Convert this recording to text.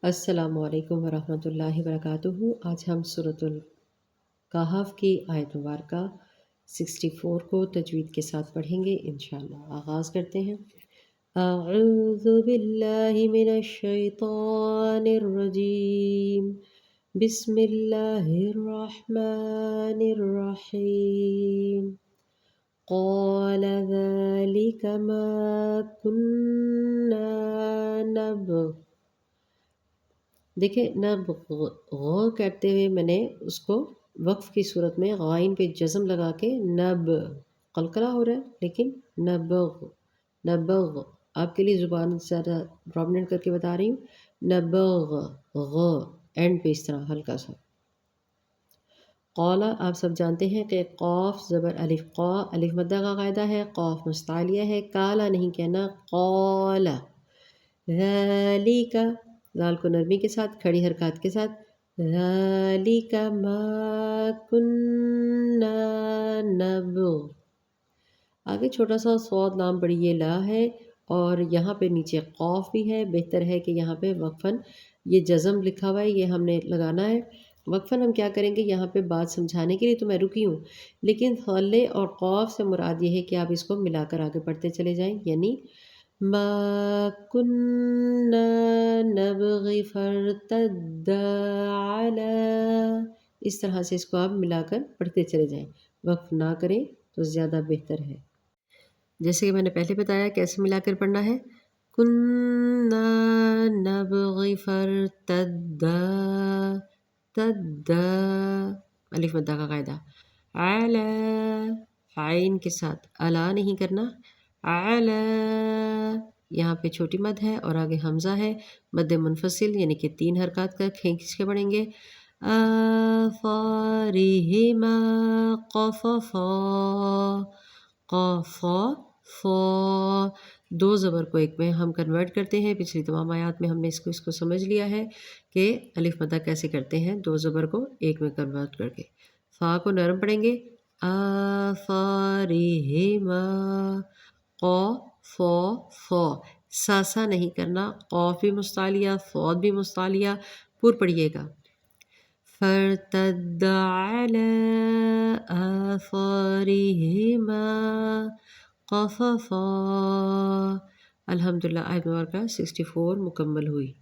السلام علیکم ورحمۃ اللہ وبرکاتہ۔ آج ہم سورۃ الکہف کی آیت مبارکہ 64 کو تجوید کے ساتھ پڑھیں گے انشاءاللہ۔ آغاز کرتے ہیں۔ اعوذ باللہ من الشیطان الرجیم، بسم اللہ الرحمن الرحیم۔ قال ذلك ما كنا نبغ، دیکھیں غ کرتے ہوئے میں نے اس کو وقف کی صورت میں غائن پہ جزم لگا کے نب قلقلہ ہو رہا ہے، لیکن نبغ آپ کے لیے زبان زیادہ پرومننٹ کر کے بتا رہی ہوں۔ نبغ غ اینڈ پہ اس طرح ہلکا سا۔ قولا آپ سب جانتے ہیں کہ قاف زبر الف قا، الف مدہ کا قاعدہ ہے، قاف مستعلیہ ہے، کالا نہیں کہنا، قولا۔ ذالک لال کو نرمی کے ساتھ، کھڑی حرکات کے ساتھ، ذالک ما کننا نبغ۔ آگے چھوٹا سا صاد لام بڑی یہ لا ہے، اور یہاں پہ نیچے قاف بھی ہے۔ بہتر ہے کہ یہاں پہ وقفاً یہ جزم لکھا ہوا ہے، یہ ہم نے لگانا ہے۔ وقفاً ہم کیا کریں گے، یہاں پہ بات سمجھانے کے لیے تو میں رکی ہوں، لیکن ثلے اور قاف سے مراد یہ ہے کہ آپ اس کو ملا کر آگے پڑھتے چلے جائیں، یعنی ما كنا نبغي فارتد على، اس طرح سے اس کو آپ ملا کر پڑھتے چلے جائیں، وقف نہ کریں تو زیادہ بہتر ہے۔ جیسے کہ میں نے پہلے بتایا کیسے ملا کر پڑھنا ہے، كنا نبغي فارتد، تد الف مدہ کا قاعدہ، على عین کے ساتھ الا نہیں کرنا، اعلی یہاں پہ چھوٹی مد ہے اور آگے حمزہ ہے، مد منفصل یعنی کہ 3 حرکات کا کھینچ کے پڑھیں گے۔ آثارہما قففا، قفا فا، 2 زبر کو ایک میں ہم کنورٹ کرتے ہیں۔ پچھلی تمام آیات میں ہم نے اس کو سمجھ لیا ہے کہ الف مدہ کیسے کرتے ہیں، 2 زبر کو ایک میں کنورٹ کر کے۔ فا کو نرم پڑھیں گے، آثارہما، قا فا فا، ساسا نہیں کرنا، قاف بھی مستعلیہ، صاد بھی مستعلیہ، پور پڑھیے گا۔ فارتد علی آثارہما قففا۔ الحمدللہ آیت مبارکہ 64 مکمل ہوئی۔